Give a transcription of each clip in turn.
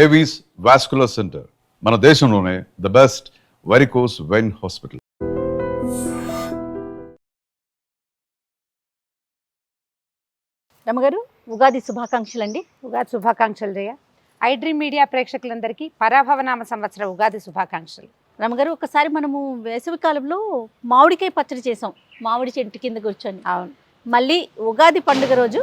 Avis vascular centre, మన దేశంలోనే the best varicose vein hospital. రమగారు, ఉగాది శుభాకాంక్షలు అండి. ఉగాది శుభాకాంక్షలు జయ. ఐ డ్రీమ్ మీడియా ప్రేక్షకులందరికీ పరాభవనామ సంవత్సర ఉగాది శుభాకాంక్షలు. రమగారు, ఒకసారి మనము వేసవి కాలంలో మామిడికాయ పచ్చడి చేసాం, మామిడి చెట్టు కింద కూర్చొని. అవును, మళ్ళీ ఉగాది పండుగ రోజు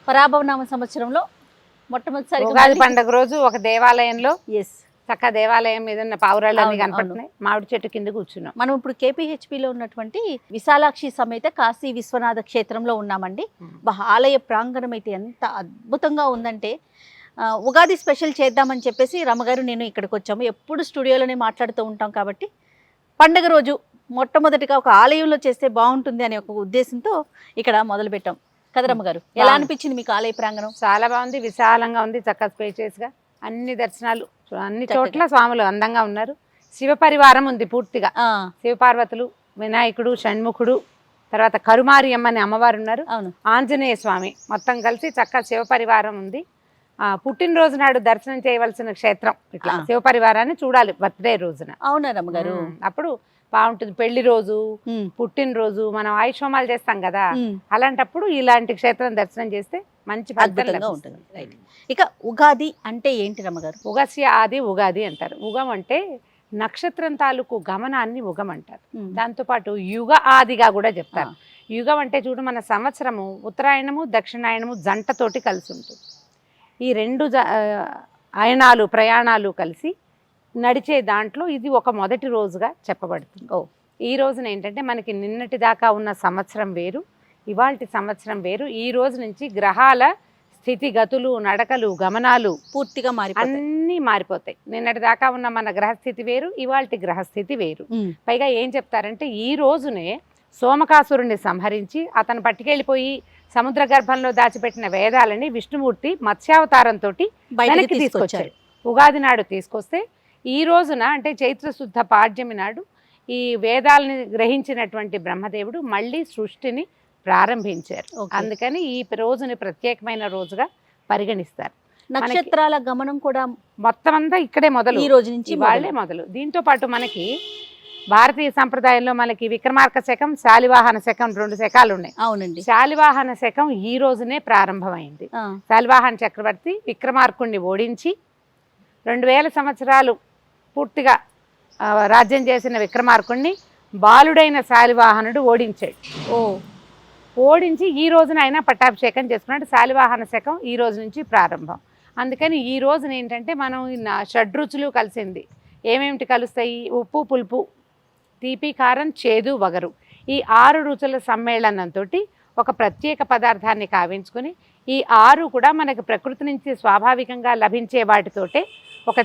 పరాభవనామ సంవత్సరంలో మొట్టమొదటిసారి ఉగాది పండుగ రోజు ఒక దేవాలయంలో ఎస్ చక్క దేవాలయం మీద ఉన్న పావురాళ్ళన్నీ కనపడుతున్నాయి, మామిడి చెట్టు కింద కూర్చున్నాం. మనం ఇప్పుడు కేపీహెచ్పిలో ఉన్నటువంటి విశాలాక్షి సమేత కాశీ విశ్వనాథ క్షేత్రంలో ఉన్నామండి. ఆలయ ప్రాంగణం అయితే ఎంత అద్భుతంగా ఉందంటే, ఉగాది స్పెషల్ చేద్దామని చెప్పేసి రమగారు నేను ఇక్కడికి వచ్చాము. ఎప్పుడు స్టూడియోలోనే మాట్లాడుతూ ఉంటాం కాబట్టి పండగ రోజు మొట్టమొదటిగా ఒక ఆలయంలో చేస్తే బాగుంటుంది అనే ఒక ఉద్దేశంతో ఇక్కడ మొదలు పెట్టాం కదా రమగారు. ఎలా అనిపించింది మీకు ఆలయ ప్రాంగణం? చాలా బాగుంది, విశాలంగా ఉంది, చక్కగా స్పేషియస్గా అన్ని దర్శనాలు, అన్ని చోట్ల స్వాములు అందంగా ఉన్నారు. శివ పరివారం ఉంది పూర్తిగా, శివపార్వతులు, వినాయకుడు, షణ్ముఖుడు, తర్వాత కరుమారి అమ్మని అమ్మవారు ఉన్నారు, ఆంజనేయ స్వామి, మొత్తం కలిసి చక్కగా శివ పరివారం ఉంది. పుట్టినరోజు నాడు దర్శనం చేయవలసిన క్షేత్రం ఇట్లా శివ పరివారాన్ని చూడాలి బర్త్డే రోజున. అవునా రమగారు? అప్పుడు బాగుంటుంది. పెళ్లి రోజు, పుట్టినరోజు, మనం ఆయుష్మాలు చేస్తాం కదా, అలాంటప్పుడు ఇలాంటి క్షేత్రం దర్శనం చేస్తే మంచి అద్భుతంగా ఉంటుంది. రైట్. ఇక ఉగాది అంటే ఏంటి రమగారు? ఉగస్య ఆది ఉగాది అంటారు. ఉగం అంటే నక్షత్రం తాలూకు గమనాన్ని ఉగం అంటారు. దాంతోపాటు యుగ ఆదిగా కూడా చెప్తారు. యుగం అంటే చూడు, మన సంవత్సరము ఉత్తరాయణము దక్షిణాయనము జంటతోటి కలిసి ఉంటుంది. ఈ రెండు అయనాలు ప్రయాణాలు కలిసి నడిచే దాంట్లో ఇది ఒక మొదటి రోజుగా చెప్పబడుతుంది. ఈ రోజున ఏంటంటే మనకి నిన్నటి దాకా ఉన్న సంవత్సరం వేరు, ఇవాల్టి సంవత్సరం వేరు. ఈ రోజు నుంచి గ్రహాల స్థితిగతులు, నడకలు, గమనాలు పూర్తిగా అన్నీ మారిపోతాయి. నిన్నటి దాకా ఉన్న మన గ్రహస్థితి వేరు, ఇవాల్టి గ్రహస్థితి వేరు. పైగా ఏం చెప్తారంటే, ఈ రోజునే సోమకాసురుణ్ణి సంహరించి అతను పట్టుకెళ్ళిపోయి సముద్ర గర్భంలో దాచిపెట్టిన వేదాలని విష్ణుమూర్తి మత్స్యావతారంతో వెనక్కి తీసుకొచ్చారు. ఉగాది నాడు తీసుకొస్తే ఈ రోజున అంటే చైత్రశుద్ధ పాడ్యమి నాడు ఈ వేదాలని గ్రహించినటువంటి బ్రహ్మదేవుడు మళ్ళీ సృష్టిని ప్రారంభించారు. అందుకని ఈ రోజుని ప్రత్యేకమైన రోజుగా పరిగణిస్తారు. నక్షత్రాల గమనం కూడా మొత్తం అంతా ఇక్కడే మొదలు, ఈ రోజు నుంచి వాళ్ళే మొదలు. దీంతో పాటు మనకి భారతీయ సంప్రదాయంలో మనకి విక్రమార్క శకం, శాలివాహన శకం, 2 శకాలు ఉన్నాయి. అవునండి. శాలివాహన శకం ఈ రోజునే ప్రారంభమైంది. శాలివాహన చక్రవర్తి విక్రమార్కుడిని ఓడించి 2000 సంవత్సరాలు పూర్తిగా రాజ్యం చేసిన విక్రమార్కుడిని బాలుడైన శాలివాహనుడు ఓడించాడు. ఓడించి ఈ రోజున ఆయన పట్టాభిషేకం చేసుకున్నాడు. శాలివాహన శకం ఈ రోజు నుంచి ప్రారంభం. అందుకని ఈ రోజున ఏంటంటే మనం షడ్రుచులు కలిసింది. ఏమేమిటి కలుస్తాయి? ఉప్పు, పులుపు, తీపి, కారం, చేదు, వగరు, ఈ 6 రుచుల సమ్మేళనంతో ఒక ప్రత్యేక పదార్థాన్ని కావించుకొని, ఈ 6 కూడా మనకి ప్రకృతి నుంచి స్వాభావికంగా లభించే వాటితోటే ఒక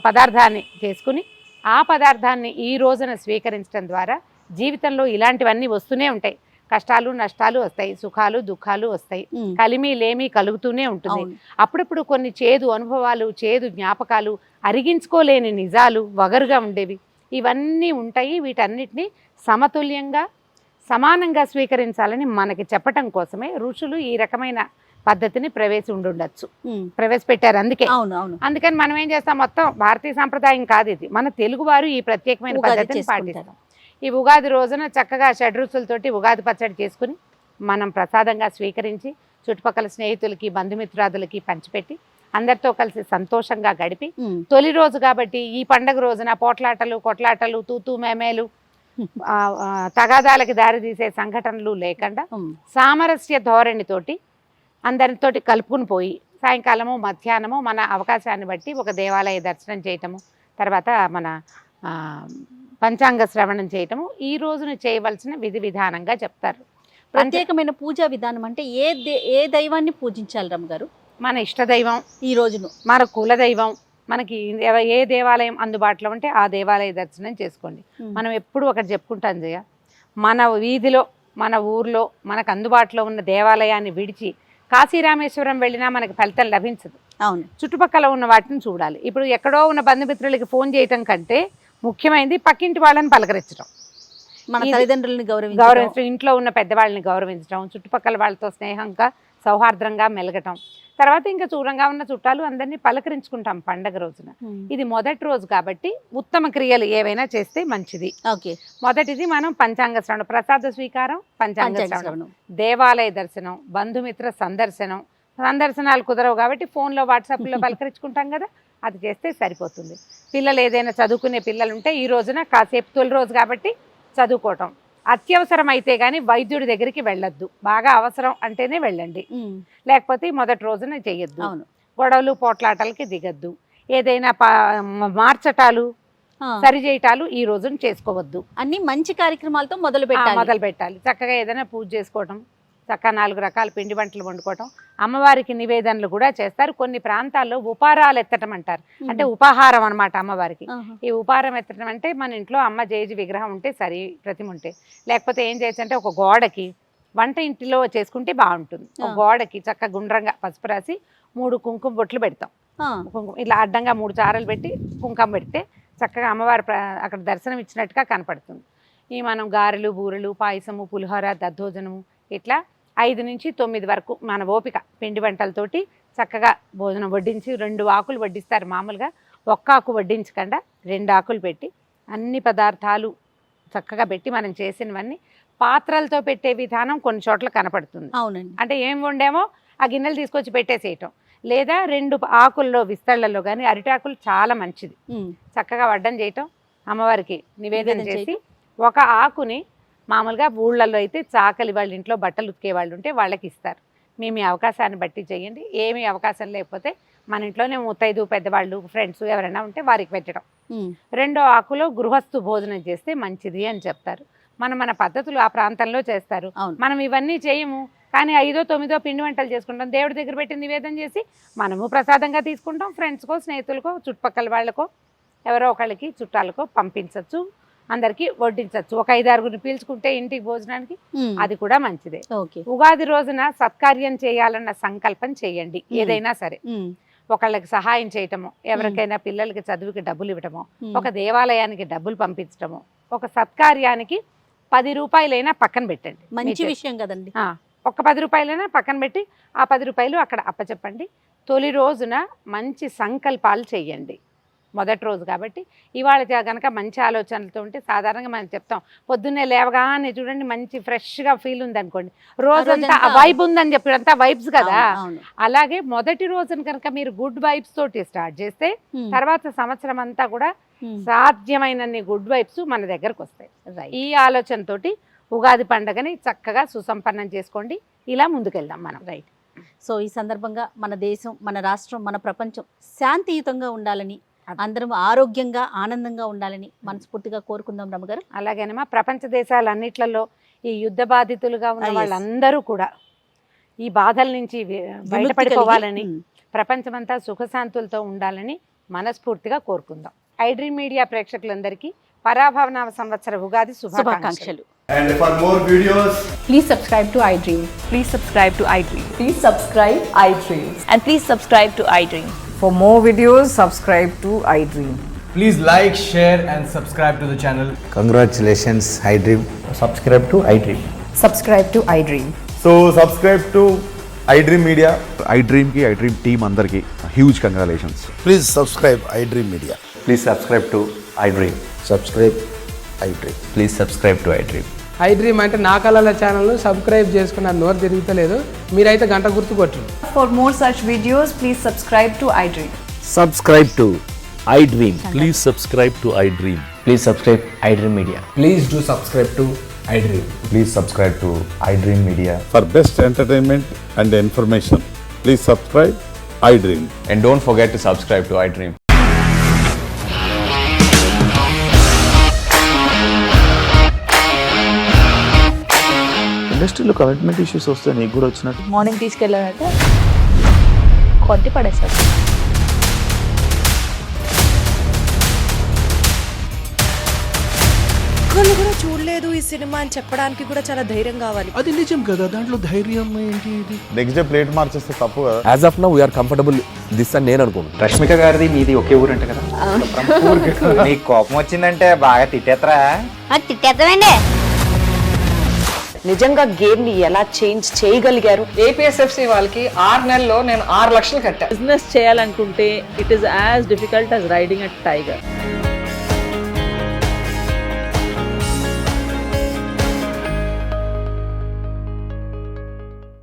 పదార్థాన్ని చేసుకుని ఆ పదార్థాన్ని ఈ రోజున స్వీకరించడం ద్వారా జీవితంలో ఇలాంటివన్నీ వస్తూనే ఉంటాయి. కష్టాలు నష్టాలు వస్తాయి, సుఖాలు దుఃఖాలు వస్తాయి, కలిమి లేమి కలుగుతూనే ఉంటుంది. అప్పుడప్పుడు కొన్ని చేదు అనుభవాలు, చేదు జ్ఞాపకాలు, అరిగించుకోలేని నిజాలు వగరుగా ఉండేవి, ఇవన్నీ ఉంటాయి. వీటన్నిటిని సమతుల్యంగా సమానంగా స్వీకరించాలని మనకి చెప్పటం కోసమే ఋషులు ఈ రకమైన పద్ధతిని ప్రవేశపెట్టారు. అందుకని మనం ఏం చేస్తాం, మొత్తం భారతీయ సంప్రదాయం కాదు ఇది, మన తెలుగు వారు ఈ ప్రత్యేకమైన పద్ధతిని పాటిస్తాం. ఈ ఉగాది రోజున చక్కగా షడ్రుచులతోటి ఉగాది పచ్చడి చేసుకుని మనం ప్రసాదంగా స్వీకరించి చుట్టుపక్కల స్నేహితులకి, బంధుమిత్రాదులకి పంచిపెట్టి అందరితో కలిసి సంతోషంగా గడిపి, తొలి రోజు కాబట్టి ఈ పండగ రోజున పోట్లాటలు, కొట్లాటలు, తూతూ మేమేలు, తగాదాలకి దారితీసే సంఘటనలు లేకుండా సామరస్య ధోరణితోటి అందరితోటి కలుపుకుని పోయి సాయంకాలము మధ్యాహ్నము మన అవకాశాన్ని బట్టి ఒక దేవాలయ దర్శనం చేయటము, తర్వాత మన పంచాంగ శ్రవణం చేయటము ఈ రోజున చేయవలసిన విధి విధానంగా చెప్తారు. ప్రత్యేకమైన పూజా విధానం అంటే ఏ దైవాన్ని పూజించాలి రమ్మగారు? మన ఇష్టదైవం, ఈ రోజును మన కులదైవం, మనకి ఏ దేవాలయం అందుబాటులో ఉంటే ఆ దేవాలయ దర్శనం చేసుకోండి. మనం ఎప్పుడు ఒకటి చెప్పుకుంటాం జయ, మన వీధిలో మన ఊర్లో మనకు అందుబాటులో ఉన్న దేవాలయాన్ని విడిచి కాశీరామేశ్వరం వెళ్ళినా మనకి ఫలితం లభించదు. అవును, చుట్టుపక్కల ఉన్న వాటిని చూడాలి. ఇప్పుడు ఎక్కడో ఉన్న బంధుమిత్రులకి ఫోన్ చేయటం కంటే ముఖ్యమైనది పక్కింటి వాళ్ళని పలకరించడం, మన తల్లిదండ్రులని గౌరవించడం, ఇంట్లో ఉన్న పెద్దవాళ్ళని గౌరవించడం, చుట్టుపక్కల వాళ్ళతో స్నేహంగా సౌహార్ద్రంగా మెలగటం. తర్వాత ఇంకా దూరంగా ఉన్న చుట్టాలు అందరినీ పలకరించుకుంటాం పండగ రోజున. ఇది మొదటి రోజు కాబట్టి ఉత్తమ క్రియలు ఏవైనా చేస్తే మంచిది. ఓకే, మొదటిది మనం పంచాంగ శ్రవణం, ప్రసాద స్వీకారం, పంచాంగ శ్రవణం, దేవాలయ దర్శనం, బంధుమిత్ర సందర్శనం. సందర్శనాలు కుదరవు కాబట్టి ఫోన్లో వాట్సాప్లో పలకరించుకుంటాం కదా, అది చేస్తే సరిపోతుంది. పిల్లలు ఏదైనా చదువుకునే పిల్లలు ఉంటే ఈ రోజున కాసేపు తొలి రోజు కాబట్టి చదువుకోవటం. అత్యవసరం అయితే కానీ వైద్యుడి దగ్గరికి వెళ్ళొద్దు. బాగా అవసరం అంటేనే వెళ్ళండి, లేకపోతే మొదటి రోజున చెయ్యొద్దు. గొడవలు పోట్లాటలకి దిగద్దు. ఏదైనా మార్చటాలు సరిచేయటాలు ఈ రోజున చేసుకోవద్దు. అన్ని మంచి కార్యక్రమాలతో మొదలు పెట్టాలి. చక్కగా ఏదైనా పూజ చేసుకోవటం, చక్కగా 4 రకాల పిండి వంటలు వండుకోవటం. అమ్మవారికి నివేదనలు కూడా చేస్తారు. కొన్ని ప్రాంతాల్లో ఉపారాలు ఎత్తటం అంటారు, అంటే ఉపాహారం అనమాట అమ్మవారికి. ఈ ఉపారం ఎత్తటం అంటే మన ఇంట్లో అమ్మ జేజి విగ్రహం ఉంటే సరి, ప్రతిమ ఉంటే, లేకపోతే ఏం చేయొచ్చు అంటే ఒక గోడకి వంట ఇంటిలో చేసుకుంటే బాగుంటుంది. ఒక గోడకి చక్కగా గుండ్రంగా పసుపు రాసి 3 కుంకుమ బొట్లు పెడతాం. కుంకుమ ఇట్లా అడ్డంగా 3 చారలు పెట్టి కుంకుమ పెడితే చక్కగా అమ్మవారి అక్కడ దర్శనం ఇచ్చినట్టుగా కనపడుతుంది. ఈ మనం గారెలు, బూరెలు, పాయసము, పులిహోర, దద్దోజనము ఇట్లా 5 నుంచి 9 వరకు మన ఓపిక పిండి వంటలతోటి చక్కగా భోజనం వడ్డించి 2 ఆకులు వడ్డిస్తారు. మామూలుగా 1 ఆకు వడ్డించకుండా 2 ఆకులు పెట్టి అన్ని పదార్థాలు చక్కగా పెట్టి మనం చేసినవన్నీ పాత్రలతో పెట్టే విధానం కొన్ని చోట్ల కనపడుతుంది. అవునండి, అంటే ఏం వండామో ఆ గిన్నెలు తీసుకొచ్చి పెట్టేసేయటం, లేదా 2 ఆకుల్లో విస్తళ్లలో కానీ అరిటాకులు చాలా మంచిది. చక్కగా వడ్డం చేయటం, అమ్మవారికి నివేదన చేసి 1 ఆకుని మామూలుగా ఊళ్ళల్లో అయితే చాకలి వాళ్ళ ఇంట్లో బట్టలు ఉతికే వాళ్ళు ఉంటే వాళ్ళకి ఇస్తారు. మేము ఈ అవకాశాన్ని బట్టి చేయండి. ఏమీ అవకాశం లేకపోతే మన ఇంట్లోనే ముత్తైదు పెద్దవాళ్ళు ఫ్రెండ్స్ ఎవరైనా ఉంటే వారికి పెట్టడం. 2వ ఆకులో గృహస్థు భోజనం చేస్తే మంచిది అని చెప్తారు. మన పద్ధతులు ఆ ప్రాంతంలో చేస్తారు. మనం ఇవన్నీ చేయము, కానీ 5వ 9వ పిండి వంటలు చేసుకుంటాం. దేవుడి దగ్గర పెట్టి నివేదన చేసి మనము ప్రసాదంగా తీసుకుంటాం. ఫ్రెండ్స్కో, స్నేహితులకో, చుట్టుపక్కల వాళ్ళకో, ఎవరో ఒకళ్ళకి చుట్టాలకో పంపించవచ్చు, అందరికి వడ్డించవచ్చు. ఒక 5-6 పీల్చుకుంటే ఇంటికి భోజనానికి అది కూడా మంచిదే. ఉగాది రోజున సత్కార్యం చేయాలన్న సంకల్పం చేయండి. ఏదైనా సరే, ఒకళ్ళకి సహాయం చేయటము, ఎవరికైనా పిల్లలకి చదువుకి డబ్బులు ఇవ్వటము, ఒక దేవాలయానికి డబ్బులు పంపించటము, ఒక సత్కార్యానికి 10 రూపాయలైనా పక్కన పెట్టండి. మంచి విషయం కదండి. ఒక 10 రూపాయలైనా పక్కన పెట్టి ఆ 10 రూపాయలు అక్కడ అప్పచెప్పండి. తొలి రోజున మంచి సంకల్పాలు చేయండి. మొదటి రోజు కాబట్టి ఇవాళ కనుక మంచి ఆలోచనలతో ఉంటే సాధారణంగా మనం చెప్తాం, పొద్దున్నే లేవగానే చూడండి మంచి ఫ్రెష్గా ఫీల్ ఉంది అనుకోండి, రోజంతా ఆ వైబ్ ఉందని చెప్పి అంతా వైబ్స్ కదా. అలాగే మొదటి రోజున కనుక మీరు గుడ్ వైబ్స్ తోటి స్టార్ట్ చేస్తే తర్వాత సంవత్సరం అంతా కూడా సాధ్యమైనన్ని గుడ్ వైబ్స్ మన దగ్గరకు వస్తాయి. ఈ ఆలోచనతోటి ఉగాది పండుగని చక్కగా సుసంపన్నం చేసుకోండి. ఇలా ముందుకెళ్దాం మనం. రైట్. సో ఈ సందర్భంగా మన దేశం, మన రాష్ట్రం, మన ప్రపంచం శాంతియుతంగా ఉండాలని, అందరం ఆరోగ్యంగా ఆనందంగా ఉండాలని మనస్ఫూర్తిగా కోరుకుందాం రమ్మగారు. అలాగేనమ్మా, ప్రపంచ దేశాలన్నిట్లలో ఈ యుద్ధ బాధితులుగా ఉన్న వాళ్ళందరూ కూడా ఈ బాధల నుంచి బయటపడిపోవాలని, ప్రపంచమంతా సుఖశాంతులతో ఉండాలని మనస్ఫూర్తిగా కోరుకుందాం. iDream మీడియా ప్రేక్షకులందరికీ పరాభవనామ సంవత్సర ఉగాది శుభాకాంక్షలు. And for more videos, please subscribe to iDream. Please subscribe to iDream. Please subscribe iDream. And please subscribe to iDream. For more videos, subscribe to iDream. please like, share and subscribe to the channel. Congratulations, iDream. Subscribe to iDream. Subscribe to iDream. So subscribe to iDream Media. iDream ki iDream team andarki huge congratulations. Please subscribe iDream Media. Please subscribe to iDream. Subscribe iDream. Please subscribe to iDream. iDream అంటే నా కళల ఛానల్ను subscribe చేసుకున్న నోరు తిరుగుతలేదు, మీరైతే గంట గుర్తు కొట్టండి. For more such videos, please subscribe to iDream. Subscribe to iDream. Please subscribe to iDream. Please subscribe iDream Media. Please do subscribe to iDream. Please subscribe to iDream Media. For best entertainment and information, please subscribe iDream. And don't forget to subscribe to iDream. ఇండస్ట్రీలో commitment issues వస్తే నీకు కూడా వచ్చినట్టు morning తీసుకెళ్ళాలంటే కొట్టి పడేస్తారు. ఒక్కళ్ళు కూడా చూడలేదు ఈ సినిమా అని చెప్పడానికి కూడా చాలా ధైర్యం కావాలి. అది నిజం కదా, దాంట్లో ధైర్యం ఏంటి? ఇది నెక్స్ట్ డే ప్లేట్ మార్చేస్తే తప్పు కదా. As of now we are comfortable this అని నేను అనుకుంటున్నాను. రష్మిక గారిది మీది ఒకే ఊరంట కదా. నీకు కోపం వచ్చిందంటే బాగా తిట్టేత్తరా? తిట్టేద్దామండి. నిజంగా గేమ్ ని ఎలా చేంజ్ చేయగలిగారు? ఏపీఎస్ఎఫ్సి వాళ్ళకి 6 నెలల్లో నేను 6 లక్షలు కట్టా. బిజినెస్ చేయాలనుకుంటే it is as difficult as riding a tiger.